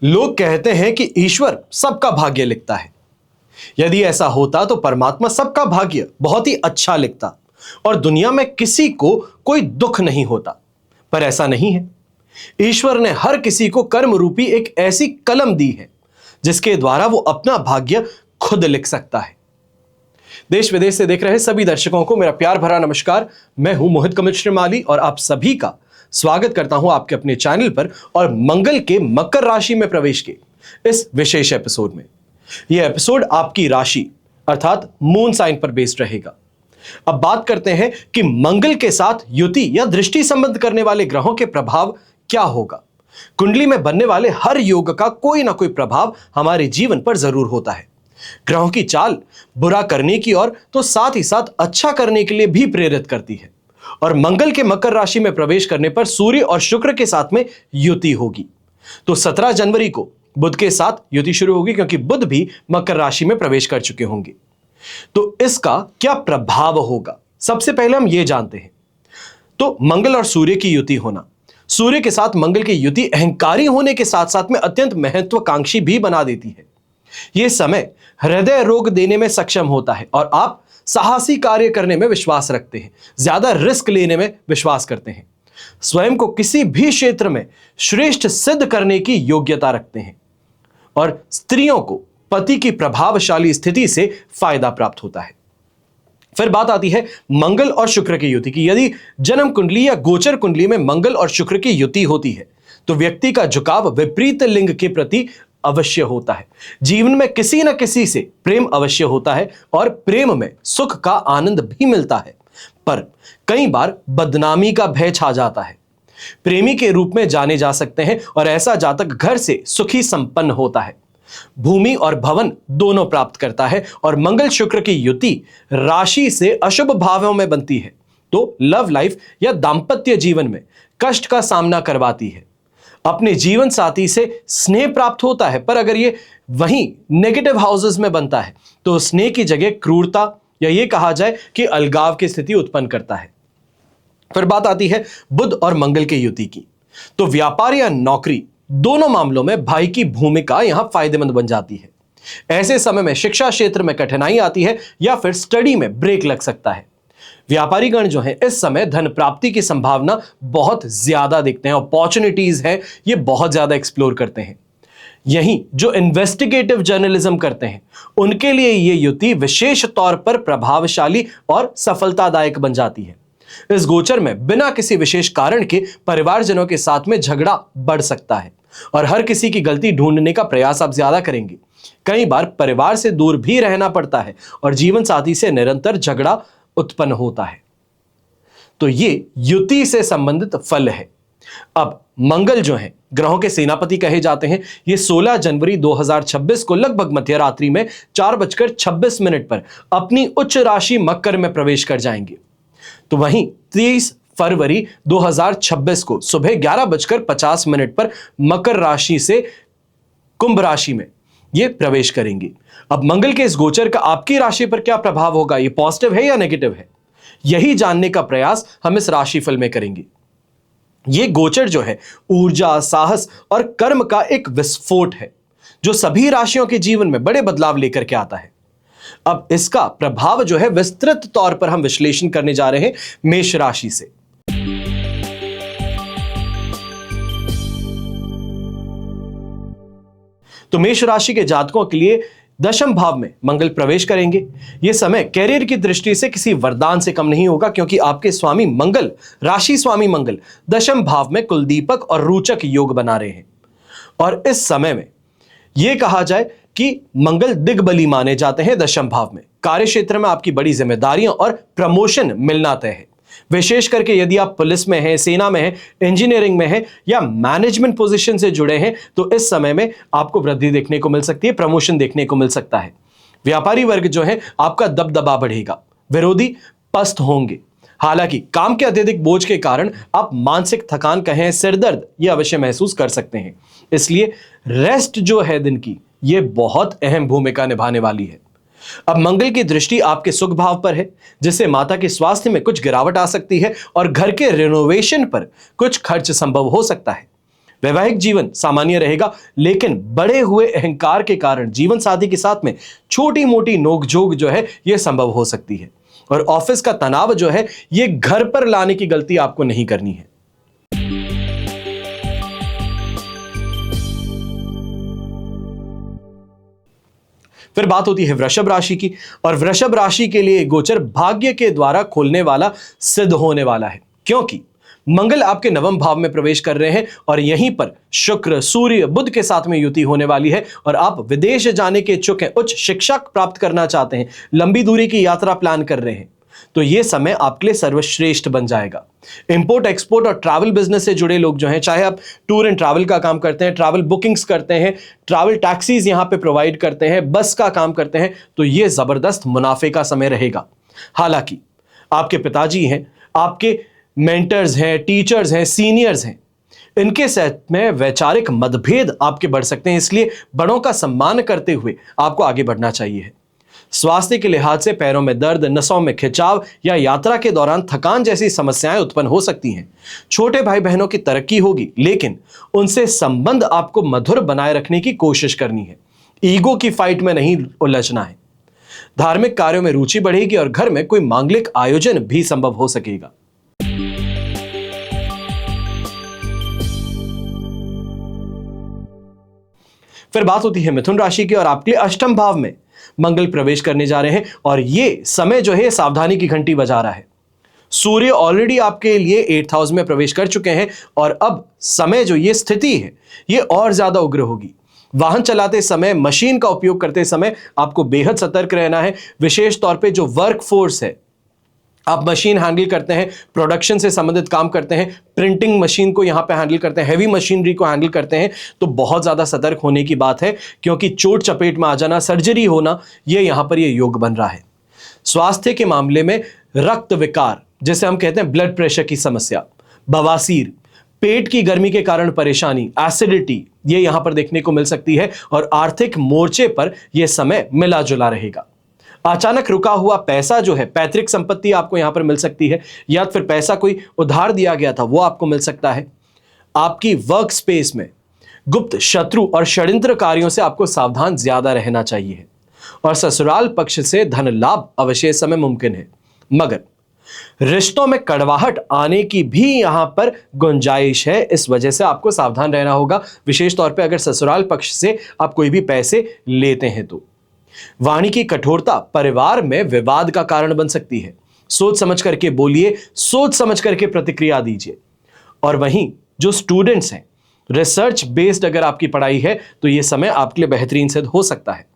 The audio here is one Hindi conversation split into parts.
लोग कहते हैं कि ईश्वर सबका भाग्य लिखता है। यदि ऐसा होता तो परमात्मा सबका भाग्य बहुत ही अच्छा लिखता और दुनिया में किसी को कोई दुख नहीं होता। पर ऐसा नहीं है। ईश्वर ने हर किसी को कर्म रूपी एक ऐसी कलम दी है जिसके द्वारा वो अपना भाग्य खुद लिख सकता है। देश विदेश से देख रहे सभी दर्शकों को मेरा प्यार भरा नमस्कार। मैं हूं मोहित कमल श्रीमाली और आप सभी का स्वागत करता हूं आपके अपने चैनल पर और मंगल के मकर राशि में प्रवेश के इस विशेष एपिसोड में। यह एपिसोड आपकी राशि अर्थात मून साइन पर बेस्ड रहेगा। अब बात करते हैं कि मंगल के साथ युति या दृष्टि संबंध करने वाले ग्रहों के प्रभाव क्या होगा। कुंडली में बनने वाले हर योग का कोई ना कोई प्रभाव हमारे जीवन पर जरूर होता है। ग्रहों की चाल बुरा करने की ओर तो साथ ही साथ अच्छा करने के लिए भी प्रेरित करती है। और मंगल के मकर राशि में प्रवेश करने पर सूर्य और शुक्र के साथ में युति होगी। तो 17 जनवरी को बुध के साथ युति शुरू होगी, क्योंकि बुध भी मकर राशि में प्रवेश कर चुके होंगे। तो इसका क्या प्रभाव होगा, सबसे पहले हम यह जानते हैं। तो मंगल और सूर्य की युति होना, सूर्य के साथ मंगल की युति अहंकारी होने के साथ साथ में अत्यंत महत्वाकांक्षी भी बना देती है। यह समय हृदय रोग देने में सक्षम होता है और आप साहसी कार्य करने में विश्वास रखते हैं, ज्यादा रिस्क लेने में विश्वास करते हैं, स्वयं को किसी भी क्षेत्र में श्रेष्ठ सिद्ध करने की योग्यता रखते हैं और स्त्रियों को पति की प्रभावशाली स्थिति से फायदा प्राप्त होता है। फिर बात आती है मंगल और शुक्र की युति की। यदि जन्म कुंडली या गोचर कुंडली में मंगल और शुक्र की युति होती है तो व्यक्ति का झुकाव विपरीत लिंग के प्रति अवश्य होता है। जीवन में किसी न किसी से प्रेम अवश्य होता है और प्रेम में सुख का आनंद भी मिलता है, पर कई बार बदनामी का भय छा जाता है। प्रेमी के रूप में जाने जा सकते हैं और ऐसा जातक घर से सुखी संपन्न होता है, भूमि और भवन दोनों प्राप्त करता है। और मंगल शुक्र की युति राशि से अशुभ भावों में बनती है तो लव लाइफ या दाम्पत्य जीवन में कष्ट का सामना करवाती है। अपने जीवन साथी से स्नेह प्राप्त होता है, पर अगर ये वहीं नेगेटिव हाउसेस में बनता है तो स्नेह की जगह क्रूरता या ये कहा जाए कि अलगाव की स्थिति उत्पन्न करता है। फिर बात आती है बुध और मंगल की युति की। तो व्यापार या नौकरी दोनों मामलों में भाई की भूमिका यहां फायदेमंद बन जाती है। ऐसे समय में शिक्षा क्षेत्र में कठिनाई आती है या फिर स्टडी में ब्रेक लग सकता है। व्यापारी गण जो है इस समय धन प्राप्ति की संभावना बहुत ज्यादा देखते हैं, अपॉर्चुनिटीज है ये बहुत ज्यादा एक्सप्लोर करते हैं। यहीं जो इन्वेस्टिगेटिव जर्नलिज्म करते हैं उनके लिए ये युति विशेष तौर पर प्रभावशाली और सफलतादायक बन जाती है। इस गोचर में बिना किसी विशेष कारण के परिवारजनों के साथ में झगड़ा बढ़ सकता है और हर किसी की गलती ढूंढने का प्रयास आप ज्यादा करेंगे। कई बार परिवार से दूर भी रहना पड़ता है और जीवन साथी से निरंतर झगड़ा उत्पन्न होता है। तो ये युति से संबंधित फल है। अब मंगल जो है ग्रहों के सेनापति कहे जाते हैं। ये 16 जनवरी 2026 को लगभग मध्य रात्रि में 4:26 पर अपनी उच्च राशि मकर में प्रवेश कर जाएंगे। तो वहीं 30 फरवरी 2026 को सुबह 11:50 पर मकर राशि से कुंभ राशि में ये प्रवेश करेंगे। अब मंगल के इस गोचर का आपकी राशि पर क्या प्रभाव होगा, ये पॉजिटिव है या नेगेटिव है, यही जानने का प्रयास हम इस राशिफल में करेंगे। ये गोचर जो है ऊर्जा, साहस और कर्म का एक विस्फोट है जो सभी राशियों के जीवन में बड़े बदलाव लेकर के आता है। अब इसका प्रभाव जो है विस्तृत तौर पर हम विश्लेषण करने जा रहे हैं मेष राशि से। तो मेष राशि के जातकों के लिए दशम भाव में मंगल प्रवेश करेंगे। यह समय कैरियर की दृष्टि से किसी वरदान से कम नहीं होगा, क्योंकि आपके स्वामी मंगल, राशि स्वामी मंगल दशम भाव में कुलदीपक और रोचक योग बना रहे हैं। और इस समय में यह कहा जाए कि मंगल दिग्बली माने जाते हैं दशम भाव में। कार्य क्षेत्र में आपकी बड़ी जिम्मेदारियां और प्रमोशन मिलना तय है। विशेष करके यदि आप पुलिस में हैं, सेना में हैं, इंजीनियरिंग में हैं या मैनेजमेंट पोजीशन से जुड़े हैं तो इस समय में आपको वृद्धि देखने को मिल सकती है, प्रमोशन देखने को मिल सकता है। व्यापारी वर्ग जो है आपका दबदबा बढ़ेगा, विरोधी पस्त होंगे। हालांकि काम के अत्यधिक बोझ के कारण आप मानसिक थकान कहें, सिरदर्द ये अवश्य महसूस कर सकते हैं। इसलिए रेस्ट जो है दिन की ये बहुत अहम भूमिका निभाने वाली है। अब मंगल की दृष्टि आपके सुख भाव पर है, जिससे माता के स्वास्थ्य में कुछ गिरावट आ सकती है और घर के रिनोवेशन पर कुछ खर्च संभव हो सकता है। वैवाहिक जीवन सामान्य रहेगा, लेकिन बढ़े हुए अहंकार के कारण जीवन साथी के साथ में छोटी मोटी नोकझोंक जो है यह संभव हो सकती है। और ऑफिस का तनाव जो है यह घर पर लाने की गलती आपको नहीं करनी है। फिर बात होती है वृषभ राशि की, और वृषभ राशि के लिए गोचर भाग्य के द्वारा खोलने वाला सिद्ध होने वाला है, क्योंकि मंगल आपके नवम भाव में प्रवेश कर रहे हैं और यहीं पर शुक्र, सूर्य, बुध के साथ में युति होने वाली है। और आप विदेश जाने के इच्छुक हैं, उच्च शिक्षा प्राप्त करना चाहते हैं, लंबी दूरी की यात्रा प्लान कर रहे हैं, तो यह समय आपके लिए सर्वश्रेष्ठ बन जाएगा। इंपोर्ट एक्सपोर्ट और ट्रैवल बिजनेस से जुड़े लोग जो हैं, चाहे आप टूर एंड ट्रैवल का काम करते हैं, ट्रैवल बुकिंग्स करते हैं, ट्रैवल टैक्सीज यहां पे प्रोवाइड करते हैं, बस का काम करते हैं, तो यह जबरदस्त मुनाफे का समय रहेगा। हालांकि आपके पिताजी हैं, आपके मेंटर्स हैं, टीचर्स हैं, सीनियर्स हैं, इनके साथ में वैचारिक मतभेद आपके बढ़ सकते हैं, इसलिए बड़ों का सम्मान करते हुए आपको आगे बढ़ना चाहिए। स्वास्थ्य के लिहाज से पैरों में दर्द, नसों में खिंचाव या यात्रा के दौरान थकान जैसी समस्याएं उत्पन्न हो सकती हैं। छोटे भाई बहनों की तरक्की होगी, लेकिन उनसे संबंध आपको मधुर बनाए रखने की कोशिश करनी है। ईगो की फाइट में नहीं उलझना है। धार्मिक कार्यों में रुचि बढ़ेगी और घर में कोई मांगलिक आयोजन भी संभव हो सकेगा। फिर बात होती है मिथुन राशि की, और आपके लिए अष्टम भाव में मंगल प्रवेश करने जा रहे हैं और ये समय जो है सावधानी की घंटी बजा रहा है। सूर्य ऑलरेडी आपके लिए 8th हाउस में प्रवेश कर चुके हैं और अब समय जो ये स्थिति है ये और ज्यादा उग्र होगी। वाहन चलाते समय, मशीन का उपयोग करते समय आपको बेहद सतर्क रहना है। विशेष तौर पे जो वर्क फोर्स है, आप मशीन हैंडल करते हैं, प्रोडक्शन से संबंधित काम करते हैं, प्रिंटिंग मशीन को यहां पे हैंडल करते हैं, हैवी मशीनरी को हैंडल करते हैं, तो बहुत ज्यादा सतर्क होने की बात है, क्योंकि चोट चपेट में आ जाना, सर्जरी होना, ये यहां पर ये योग बन रहा है। स्वास्थ्य के मामले में रक्त विकार, जैसे हम कहते हैं ब्लड प्रेशर की समस्या, बवासीर, पेट की गर्मी के कारण परेशानी, एसिडिटी, ये यहां पर देखने को मिल सकती है। और आर्थिक मोर्चे पर यह समय मिला जुला रहेगा। अचानक रुका हुआ पैसा जो है, पैतृक संपत्ति आपको यहां पर मिल सकती है, या फिर पैसा कोई उधार दिया गया था वो आपको मिल सकता है। आपकी वर्क स्पेस में गुप्त शत्रु और षड्यंत्रकारियों से आपको सावधान ज्यादा रहना चाहिए। और ससुराल पक्ष से धन लाभ अवश्य समय मुमकिन है, मगर रिश्तों में कड़वाहट आने की भी यहां पर गुंजाइश है, इस वजह से आपको सावधान रहना होगा। विशेष तौर पे अगर ससुराल पक्ष से आप कोई भी पैसे लेते हैं तो वाणी की कठोरता परिवार में विवाद का कारण बन सकती है। सोच समझ करके बोलिए, सोच समझ करके प्रतिक्रिया दीजिए। और वहीं जो स्टूडेंट्स हैं, रिसर्च बेस्ड अगर आपकी पढ़ाई है तो यह समय आपके लिए बेहतरीन सिद्ध हो सकता है।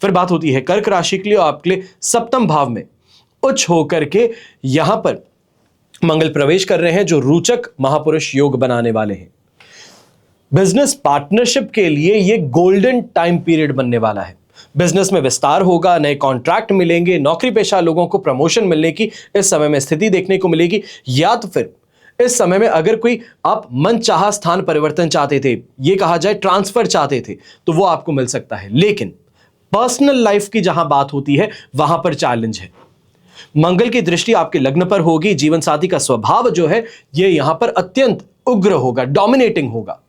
फिर बात होती है कर्क राशि के लिए, आपके लिए सप्तम भाव में उच्च होकर के यहां पर मंगल प्रवेश कर रहे हैं, जो रोचक महापुरुष योग बनाने वाले हैं। बिजनेस पार्टनरशिप के लिए यह गोल्डन टाइम पीरियड बनने वाला है। बिजनेस में विस्तार होगा, नए कॉन्ट्रैक्ट मिलेंगे, नौकरी पेशा लोगों को प्रमोशन मिलने की इस समय में स्थिति देखने को मिलेगी। या तो फिर इस समय में अगर कोई आप मनचाहा स्थान परिवर्तन चाहते थे, यह कहा जाए ट्रांसफर चाहते थे, तो वो आपको मिल सकता है। लेकिन पर्सनल लाइफ की जहां बात होती है वहां पर चैलेंज है। मंगल की दृष्टि आपके लग्न पर होगी। जीवन साथी का स्वभाव जो है ये यहां पर अत्यंत उग्र होगा, डोमिनेटिंग होगा।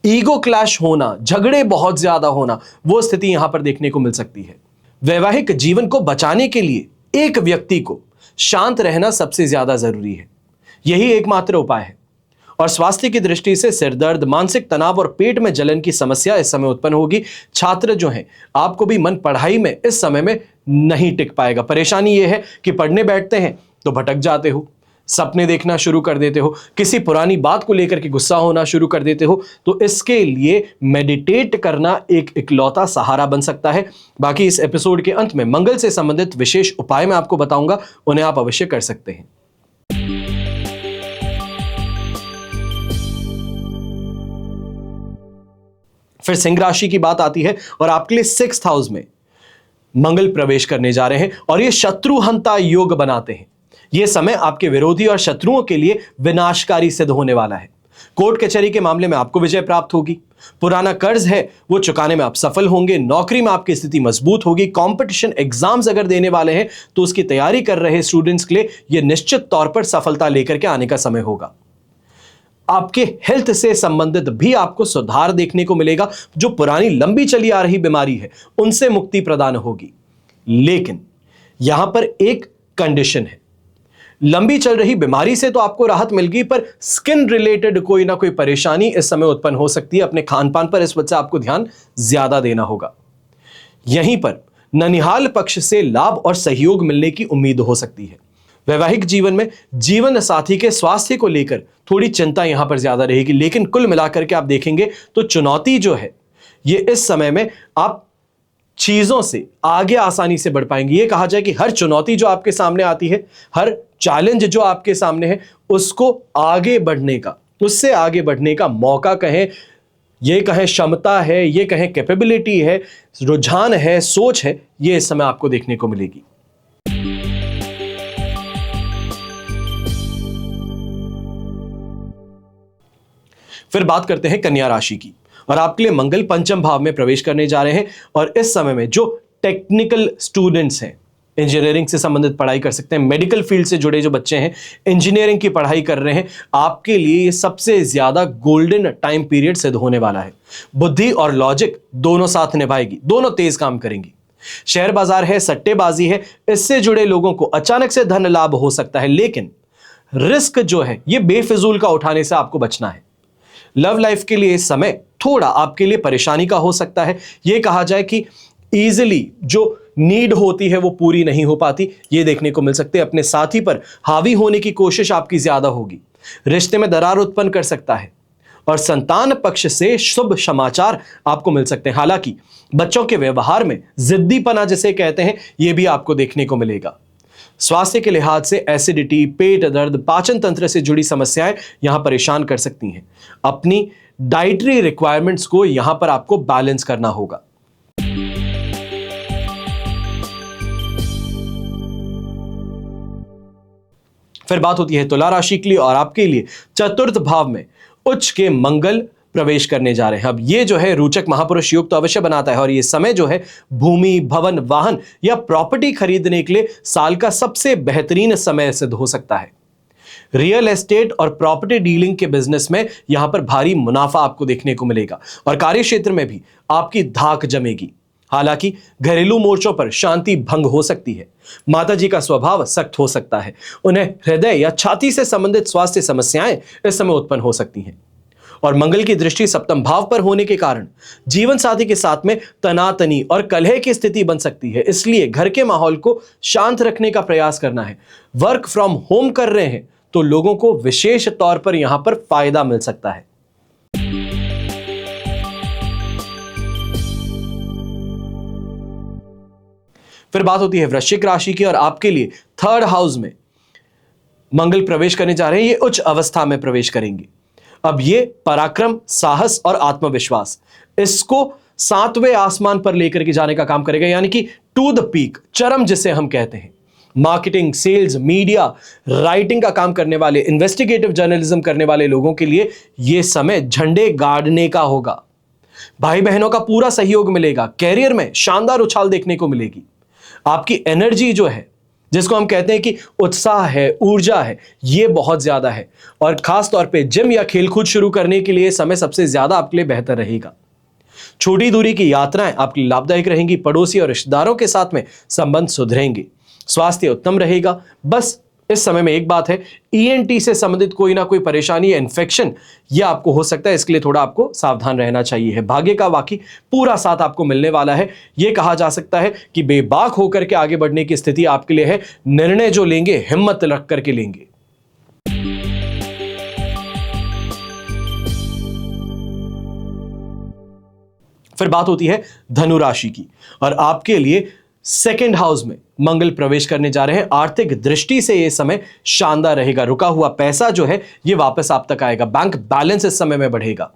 ईगो क्लैश होना, झगड़े बहुत ज्यादा होना, वो स्थिति यहां पर देखने को मिल सकती है। वैवाहिक जीवन को बचाने के लिए एक व्यक्ति को शांत रहना सबसे ज्यादा जरूरी है, यही एकमात्र उपाय है। और स्वास्थ्य की दृष्टि से सिरदर्द, मानसिक तनाव और पेट में जलन की समस्या इस समय उत्पन्न होगी। छात्र जो हैं, आपको भी मन पढ़ाई में इस समय में नहीं टिक पाएगा। परेशानी यह है कि पढ़ने बैठते हैं तो भटक जाते हो, सपने देखना शुरू कर देते हो, किसी पुरानी बात को लेकर के गुस्सा होना शुरू कर देते हो। तो इसके लिए मेडिटेट करना एक इकलौता सहारा बन सकता है। बाकी इस एपिसोड के अंत में मंगल से संबंधित विशेष उपाय मैं आपको बताऊंगा, उन्हें आप अवश्य कर सकते हैं। फिर सिंह राशि की बात आती है और आपके लिए 6th हाउस में मंगल प्रवेश करने जा रहे हैं और ये शत्रुहंता योग बनाते हैं। यह समय आपके विरोधी और शत्रुओं के लिए विनाशकारी सिद्ध होने वाला है। कोर्ट कचहरी के मामले में आपको विजय प्राप्त होगी। पुराना कर्ज है वो चुकाने में आप सफल होंगे। नौकरी में आपकी स्थिति मजबूत होगी। कंपटीशन एग्जाम्स अगर देने वाले हैं तो उसकी तैयारी कर रहे स्टूडेंट्स के लिए यह निश्चित तौर पर सफलता लेकर के आने का समय होगा। आपके हेल्थ से संबंधित भी आपको सुधार देखने को मिलेगा। जो पुरानी लंबी चली आ रही बीमारी है उनसे मुक्ति प्रदान होगी। लेकिन यहां पर एक कंडीशन है, लंबी चल रही बीमारी से तो आपको राहत मिल गई, पर स्किन रिलेटेड कोई ना कोई परेशानी इस समय उत्पन्न हो सकती है। अपने खान पान पर इस वजह से आपको ध्यान ज्यादा देना होगा। यहीं पर ननिहाल पक्ष से लाभ और सहयोग मिलने की उम्मीद हो सकती है। वैवाहिक जीवन में जीवन साथी के स्वास्थ्य को लेकर थोड़ी चिंता यहां पर ज्यादा रहेगी, लेकिन कुल मिलाकर के आप देखेंगे तो चुनौती जो है ये इस समय में आप चीजों से आगे आसानी से बढ़ पाएंगे। ये कहा जाए कि हर चुनौती जो आपके सामने आती है, हर चैलेंज जो आपके सामने है, उसको आगे बढ़ने का, उससे आगे बढ़ने का मौका कहें, ये कहें क्षमता है, ये कहें कैपेबिलिटी है, रुझान है, सोच है, ये इस समय आपको देखने को मिलेगी। फिर बात करते हैं कन्या राशि की, और आपके लिए मंगल पंचम भाव में प्रवेश करने जा रहे हैं। और इस समय में जो टेक्निकल स्टूडेंट्स हैं, इंजीनियरिंग से संबंधित पढ़ाई कर सकते हैं, मेडिकल फील्ड से जुड़े जो बच्चे हैं, इंजीनियरिंग की पढ़ाई कर रहे हैं, आपके लिए ये सबसे ज्यादा गोल्डन टाइम पीरियड सिद्ध होने वाला है। बुद्धि और लॉजिक दोनों साथ निभाएगी, दोनों तेज काम करेंगी। शेयर बाजार है, सट्टेबाजी है, इससे जुड़े लोगों को अचानक से धन लाभ हो सकता है, लेकिन रिस्क जो है ये बेफिजूल का उठाने से आपको बचना है। लव लाइफ के लिए इस समय थोड़ा आपके लिए परेशानी का हो सकता है। यह कहा जाए कि इजीली जो नीड होती है वो पूरी नहीं हो पाती, ये देखने को मिल सकते हैं। अपने साथी पर हावी होने की कोशिश आपकी ज्यादा होगी। रिश्ते में दरार उत्पन्न कर सकता है, और संतान पक्ष से शुभ समाचार आपको मिल सकते हैं। हालांकि बच्चों के व्यवहार में जिद्दीपना जिसे कहते हैं, यह भी आपको देखने को मिलेगा। स्वास्थ्य के लिहाज से एसिडिटी, पेट दर्द, पाचन तंत्र से जुड़ी समस्याएं यहां परेशान कर सकती हैं। अपनी डाइटरी रिक्वायरमेंट्स को यहां पर आपको बैलेंस करना होगा। फिर बात होती है तुला राशि के लिए, और आपके लिए चतुर्थ भाव में उच्च के मंगल प्रवेश करने जा रहे हैं। अब ये जो है रोचक महापुरुष योग तो अवश्य बनाता है, और ये समय जो है भूमि, भवन, वाहन या प्रॉपर्टी खरीदने के लिए साल का सबसे बेहतरीन समय सिद्ध हो सकता है। रियल एस्टेट और प्रॉपर्टी डीलिंग के बिजनेस में यहां पर भारी मुनाफा आपको देखने को मिलेगा, और कार्य क्षेत्र में भी आपकी धाक जमेगी। हालांकि घरेलू मोर्चों पर शांति भंग हो सकती है। माता जी का स्वभाव सख्त हो सकता है, उन्हें हृदय या छाती से संबंधित स्वास्थ्य समस्याएं इस समय उत्पन्न हो सकती हैं। और मंगल की दृष्टि सप्तम भाव पर होने के कारण जीवन साथी के साथ में तनातनी और कलह की स्थिति बन सकती है। इसलिए घर के माहौल को शांत रखने का प्रयास करना है। वर्क फ्रॉम होम कर रहे हैं तो लोगों को विशेष तौर पर यहां पर फायदा मिल सकता है। फिर बात होती है वृश्चिक राशि की, और आपके लिए थर्ड हाउस में मंगल प्रवेश करने जा रहे हैं। ये उच्च अवस्था में प्रवेश करेंगे। अब ये पराक्रम, साहस और आत्मविश्वास, इसको 7वें आसमान पर लेकर के जाने का काम करेगा, यानी कि टू द पीक, चरम जिसे हम कहते हैं। मार्केटिंग, सेल्स, मीडिया, राइटिंग का काम करने वाले, इन्वेस्टिगेटिव जर्नलिज्म करने वाले लोगों के लिए यह समय झंडे गाड़ने का होगा। भाई बहनों का पूरा सहयोग मिलेगा। कैरियर में शानदार उछाल देखने को मिलेगी। आपकी एनर्जी जो है, जिसको हम कहते हैं कि उत्साह है, ऊर्जा है, ये बहुत ज्यादा है, और खास तौर पे जिम या खेलकूद शुरू करने के लिए समय सबसे ज्यादा आपके लिए बेहतर रहेगा। छोटी दूरी की यात्राएं आपके लिए लाभदायक रहेंगी। पड़ोसी और रिश्तेदारों के साथ में संबंध सुधरेंगे। स्वास्थ्य उत्तम रहेगा। बस इस समय में एक बात है, ईएनटी से संबंधित कोई ना कोई परेशानी या इन्फेक्शन ये आपको हो सकता है, इसके लिए थोड़ा आपको सावधान रहना चाहिए। भाग्य का वाकई पूरा साथ आपको मिलने वाला है। यह कहा जा सकता है कि बेबाक होकर के आगे बढ़ने की स्थिति आपके लिए है। निर्णय जो लेंगे हिम्मत रख करके लेंगे। फिर बात होती है धनु राशि की, और आपके लिए सेकेंड हाउस में मंगल प्रवेश करने जा रहे हैं। आर्थिक दृष्टि से यह समय शानदार रहेगा। रुका हुआ पैसा जो है ये वापस आप तक आएगा। बैंक बैलेंस इस समय में बढ़ेगा।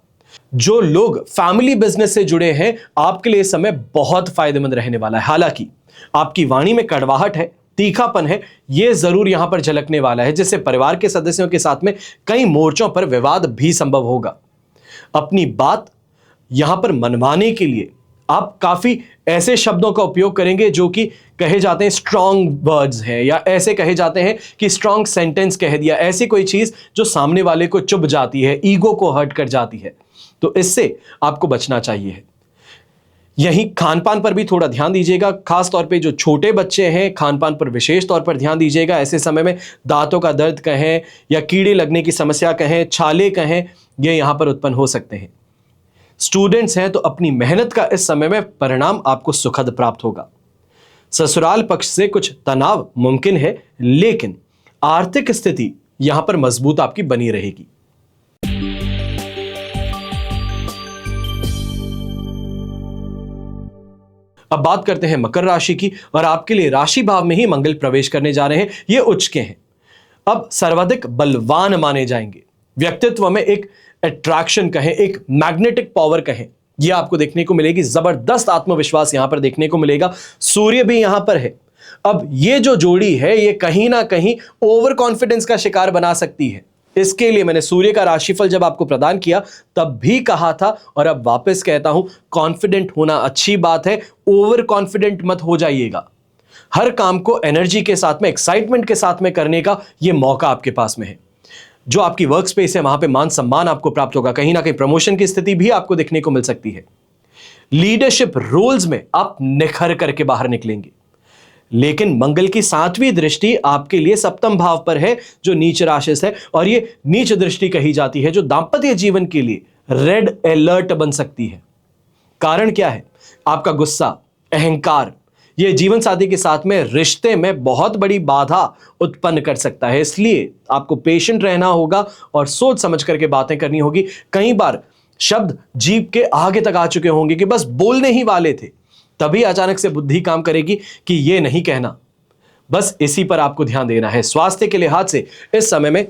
जो लोग फैमिली बिजनेस से जुड़े हैं, आपके लिए समय बहुत फायदेमंद रहने वाला है। हालांकि आपकी वाणी में कड़वाहट है, तीखापन है, यह जरूर यहां पर झलकने वाला है, जिससे परिवार के सदस्यों के साथ में कई मोर्चों पर विवाद भी संभव होगा। अपनी बात यहां पर मनवाने के लिए आप काफी ऐसे शब्दों का उपयोग करेंगे जो कि कहे जाते हैं स्ट्रॉन्ग वर्ड्स हैं, या ऐसे कहे जाते हैं कि स्ट्रॉन्ग सेंटेंस कह दिया, ऐसी कोई चीज जो सामने वाले को चुभ जाती है, ईगो को हर्ट कर जाती है, तो इससे आपको बचना चाहिए। यहीं खानपान पर भी थोड़ा ध्यान दीजिएगा, खास तौर पे जो छोटे बच्चे हैं खानपान पर विशेष तौर पर ध्यान दीजिएगा। ऐसे समय में दांतों का दर्द कहें या कीड़े लगने की समस्या कहें, छाले कहें, ये यहां पर उत्पन्न हो सकते हैं। स्टूडेंट्स हैं तो अपनी मेहनत का इस समय में परिणाम आपको सुखद प्राप्त होगा। ससुराल पक्ष से कुछ तनाव मुमकिन है, लेकिन आर्थिक स्थिति यहां पर मजबूत आपकी बनी रहेगी। अब बात करते हैं मकर राशि की, और आपके लिए राशि भाव में ही मंगल प्रवेश करने जा रहे हैं। ये उच्च के हैं, अब सर्वाधिक बलवान माने जाएंगे। व्यक्तित्व में एक अट्रैक्शन कहें, एक मैग्नेटिक पावर कहें, यह आपको देखने को मिलेगी। जबरदस्त आत्मविश्वास यहां पर देखने को मिलेगा। सूर्य भी यहां पर है। अब ये जो जोड़ी है ये कहीं ना कहीं ओवर कॉन्फिडेंस का शिकार बना सकती है। इसके लिए मैंने सूर्य का राशिफल जब आपको प्रदान किया तब भी कहा था, और अब वापस कहता हूं, कॉन्फिडेंट होना अच्छी बात है, ओवर कॉन्फिडेंट मत हो जाइएगा। हर काम को एनर्जी के साथ में, एक्साइटमेंट के साथ में करने का यह मौका आपके पास में है। जो आपकी वर्क स्पेस है वहां पे मान सम्मान आपको प्राप्त होगा, कहीं ना कहीं प्रमोशन की स्थिति भी आपको देखने को मिल सकती है। लीडरशिप रोल्स में आप निखर करके बाहर निकलेंगे। लेकिन मंगल की 7वीं दृष्टि आपके लिए सप्तम भाव पर है, जो नीच राशि है, और यह नीच दृष्टि कही जाती है, जो दांपत्य जीवन के लिए रेड अलर्ट बन सकती है। कारण क्या है? आपका गुस्सा, अहंकार, यह जीवन साथी के साथ में रिश्ते में बहुत बड़ी बाधा उत्पन्न कर सकता है। इसलिए आपको पेशेंट रहना होगा और सोच समझ करके बातें करनी होगी। कई बार शब्द जीभ के आगे तक आ चुके होंगे कि बस बोलने ही वाले थे, तभी अचानक से बुद्धि काम करेगी कि यह नहीं कहना। बस इसी पर आपको ध्यान देना है। स्वास्थ्य के लिहाज से इस समय में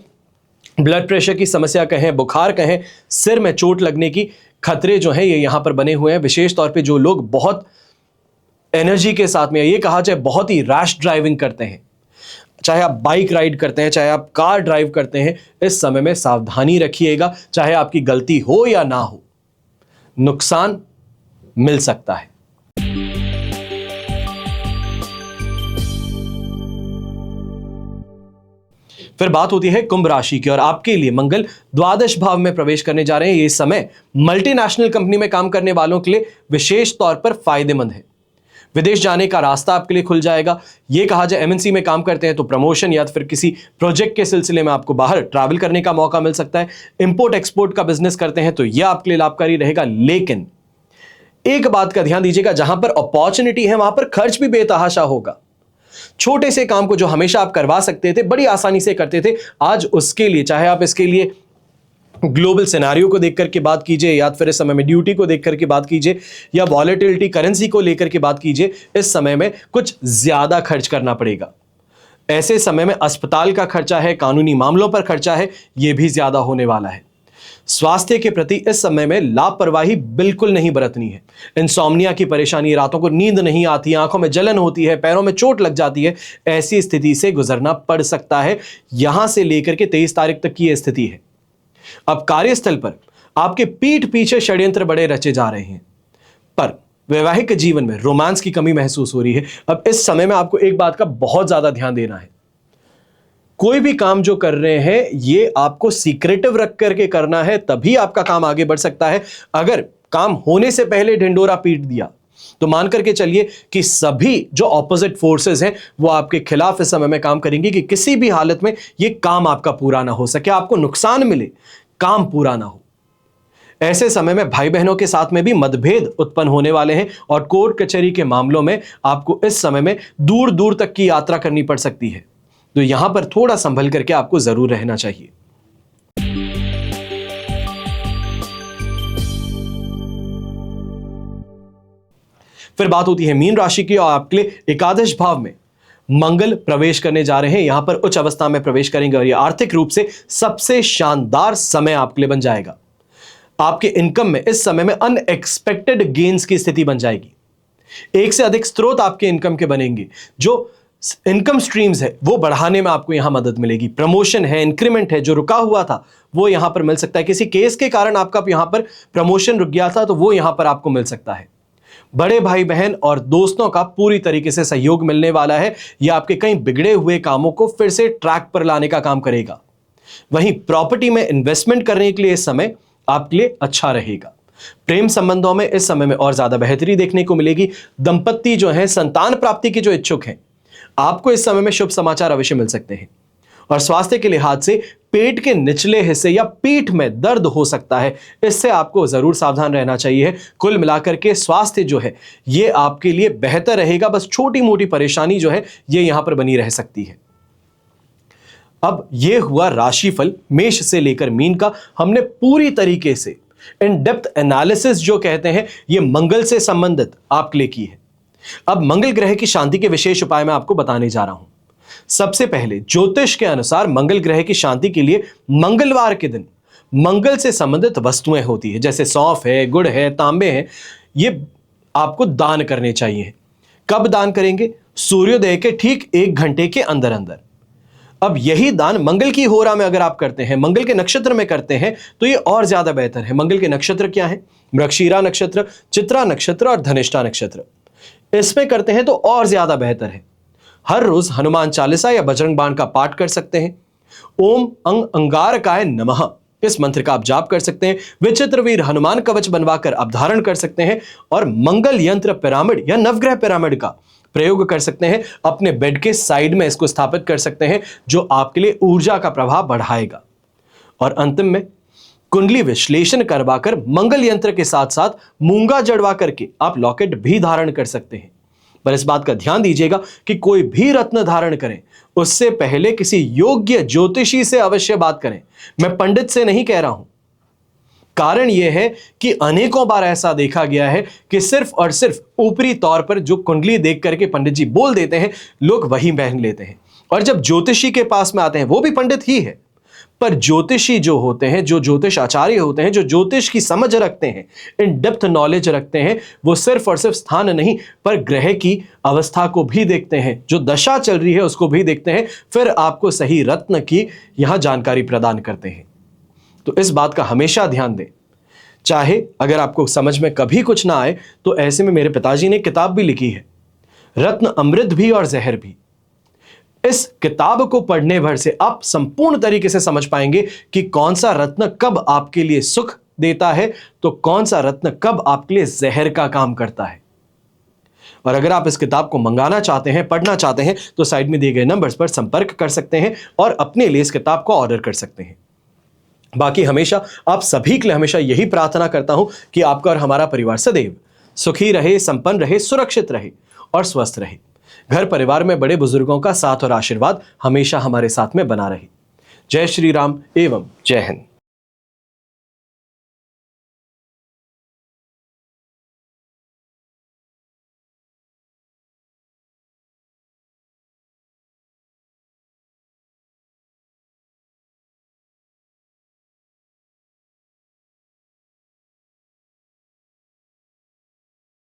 ब्लड प्रेशर की समस्या कहें, बुखार कहें, सिर में चोट लगने की खतरे जो हैं ये यहां पर बने हुए हैं। विशेष तौर पे जो लोग बहुत एनर्जी के साथ में, ये कहा जाए बहुत ही रैश ड्राइविंग करते हैं, चाहे आप बाइक राइड करते हैं, चाहे आप कार ड्राइव करते हैं, इस समय में सावधानी रखिएगा। चाहे आपकी गलती हो या ना हो, नुकसान मिल सकता है। फिर बात होती है कुंभ राशि की, और आपके लिए मंगल द्वादश भाव में प्रवेश करने जा रहे हैं। यह समय मल्टीनेशनल कंपनी में काम करने वालों के लिए विशेष तौर पर फायदेमंद है। विदेश जाने का रास्ता आपके लिए खुल जाएगा। यह कहा जाए एमएनसी में काम करते हैं तो प्रमोशन या फिर किसी प्रोजेक्ट के सिलसिले में आपको बाहर ट्रैवल करने का मौका मिल सकता है। इंपोर्ट एक्सपोर्ट का बिजनेस करते हैं तो यह आपके लिए लाभकारी रहेगा। लेकिन एक बात का ध्यान दीजिएगा, जहां पर अपॉर्चुनिटी है वहां पर खर्च भी बेतहाशा होगा। छोटे से काम को जो हमेशा आप करवा सकते थे, बड़ी आसानी से करते थे, आज उसके लिए, चाहे आप इसके लिए ग्लोबल सिनेरियो को देख करके बात कीजिए, या फिर इस समय में ड्यूटी को देख करके बात कीजिए, या वॉलेटिलिटी करेंसी को लेकर के बात कीजिए, इस समय में कुछ ज्यादा खर्च करना पड़ेगा। ऐसे समय में अस्पताल का खर्चा है, कानूनी मामलों पर खर्चा है, यह भी ज्यादा होने वाला है। स्वास्थ्य के प्रति इस समय में लापरवाही बिल्कुल नहीं बरतनी है। इंसोम्निया की परेशानी, रातों को नींद नहीं आती, आंखों में जलन होती है, पैरों में चोट लग जाती है, ऐसी स्थिति से गुजरना पड़ सकता है। यहां से लेकर के 23 तारीख तक की यह स्थिति है। अब कार्यस्थल पर आपके पीठ पीछे षड्यंत्र बड़े रचे जा रहे हैं, पर वैवाहिक जीवन में रोमांस की कमी महसूस हो रही है। अब इस समय में आपको एक बात का बहुत ज्यादा ध्यान देना है। कोई भी काम जो कर रहे हैं ये आपको सीक्रेटिव रख करके करना है, तभी आपका काम आगे बढ़ सकता है। अगर काम होने से पहले ढिंडोरा पीट दिया तो मान करके चलिए कि सभी जो ऑपोजिट फोर्सेस हैं वो आपके खिलाफ इस समय में काम करेंगे, कि किसी भी हालत में ये काम आपका पूरा ना हो सके, आपको नुकसान मिले, काम पूरा ना हो। ऐसे समय में भाई बहनों के साथ में भी मतभेद उत्पन्न होने वाले हैं, और कोर्ट कचहरी के मामलों में आपको इस समय में दूर दूर तक की यात्रा करनी पड़ सकती है। तो यहां पर थोड़ा संभल करके आपको जरूर रहना चाहिए। फिर बात होती है मीन राशि की, और आपके लिए एकादश भाव में मंगल प्रवेश करने जा रहे हैं। यहां पर उच्च अवस्था में प्रवेश करेंगे, और यह आर्थिक रूप से सबसे शानदार समय आपके लिए बन जाएगा। आपके इनकम में इस समय में अनएक्सपेक्टेड गेन्स की स्थिति बन जाएगी। एक से अधिक स्रोत आपके इनकम के बनेंगे, जो इनकम स्ट्रीम्स है वो बढ़ाने में आपको यहां मदद मिलेगी। प्रमोशन है, इंक्रीमेंट है, जो रुका हुआ था वो यहां पर मिल सकता है। किसी केस के कारण आपका यहां पर प्रमोशन रुक गया था तो वो यहां पर आपको मिल सकता है। बड़े भाई बहन और दोस्तों का पूरी तरीके से सहयोग मिलने वाला है। यह आपके कई बिगड़े हुए कामों को फिर से ट्रैक पर लाने का काम करेगा। वहीं प्रॉपर्टी में इन्वेस्टमेंट करने के लिए इस समय आपके लिए अच्छा रहेगा। प्रेम संबंधों में इस समय में और ज्यादा बेहतरी देखने को मिलेगी। दंपत्ति जो है, संतान प्राप्ति के जो इच्छुक हैं, आपको इस समय में शुभ समाचार अवश्य मिल सकते हैं। और स्वास्थ्य के लिहाज से पेट के निचले हिस्से या पीठ में दर्द हो सकता है, इससे आपको जरूर सावधान रहना चाहिए। कुल मिलाकर के स्वास्थ्य जो है ये आपके लिए बेहतर रहेगा। बस छोटी मोटी परेशानी जो है ये यहां पर बनी रह सकती है। अब ये हुआ राशिफल मेष से लेकर मीन का। हमने पूरी तरीके से इन डेप्थ एनालिसिस जो कहते हैं ये मंगल से संबंधित आपके लिए की है। अब मंगल ग्रह की शांति के विशेष उपाय मैं आपको बताने जा रहा हूं। सबसे पहले ज्योतिष के अनुसार मंगल ग्रह की शांति के लिए मंगलवार के दिन मंगल से संबंधित वस्तुएं होती है, जैसे सौंफ है, गुड़ है, तांबे हैं, ये आपको दान करने चाहिए। कब दान करेंगे? सूर्योदय के ठीक 1 घंटे के अंदर अंदर। अब यही दान मंगल की होरा में अगर आप करते हैं, मंगल के नक्षत्र में करते हैं तो ये और ज्यादा बेहतर है। मंगल के नक्षत्र क्या है? मृगशीरा नक्षत्र, चित्रा नक्षत्र और धनिष्ठा नक्षत्र। इसमें करते हैं तो और ज्यादा बेहतर है। हर रोज हनुमान चालीसा या बजरंग बाण का पाठ कर सकते हैं। ओम अंग अंगारकाय नमः इस मंत्र का आप जाप कर सकते हैं। विचित्रवीर हनुमान कवच बनवाकर आप धारण कर सकते हैं और मंगल यंत्र पिरामिड या नवग्रह पिरामिड का प्रयोग कर सकते हैं। अपने बेड के साइड में इसको स्थापित कर सकते हैं, जो आपके लिए ऊर्जा का प्रभाव बढ़ाएगा। और अंतिम में कुंडली विश्लेषण करवाकर मंगल यंत्र के साथ साथ मूंगा जड़वा करके आप लॉकेट भी धारण कर सकते हैं। पर इस बात का ध्यान दीजिएगा कि कोई भी रत्न धारण करें उससे पहले किसी योग्य ज्योतिषी से अवश्य बात करें। मैं पंडित से नहीं कह रहा हूं। कारण यह है कि अनेकों बार ऐसा देखा गया है कि सिर्फ और सिर्फ ऊपरी तौर पर जो कुंडली देख करके पंडित जी बोल देते हैं, लोग वही पहन लेते हैं। और जब ज्योतिषी के पास में आते हैं, वो भी पंडित ही है, पर ज्योतिषी जो होते हैं, जो ज्योतिष आचार्य होते हैं, जो ज्योतिष की समझ रखते हैं, इन डेप्थ नॉलेज रखते हैं, वो सिर्फ और सिर्फ स्थान नहीं पर ग्रह की अवस्था को भी देखते हैं, जो दशा चल रही है उसको भी देखते हैं, फिर आपको सही रत्न की यहां जानकारी प्रदान करते हैं। तो इस बात का हमेशा ध्यान दें। चाहे अगर आपको समझ में कभी कुछ ना आए तो ऐसे में मेरे पिताजी ने किताब भी लिखी है, रत्न अमृत भी और जहर भी। इस किताब को पढ़ने भर से आप संपूर्ण तरीके से समझ पाएंगे कि कौन सा रत्न कब आपके लिए सुख देता है तो कौन सा रत्न कब आपके लिए जहर का काम करता है। और अगर आप इस किताब को मंगाना चाहते हैं, पढ़ना चाहते हैं, तो साइड में दिए गए नंबर्स पर संपर्क कर सकते हैं और अपने लिए इस किताब को ऑर्डर कर सकते हैं। बाकी हमेशा आप सभी के लिए हमेशा यही प्रार्थना करता हूं कि आपका और हमारा परिवार सदैव सुखी रहे, संपन्न रहे, सुरक्षित रहे और स्वस्थ रहे। घर परिवार में बड़े बुजुर्गों का साथ और आशीर्वाद हमेशा हमारे साथ में बना रहे। जय श्री राम एवं जय हिंद।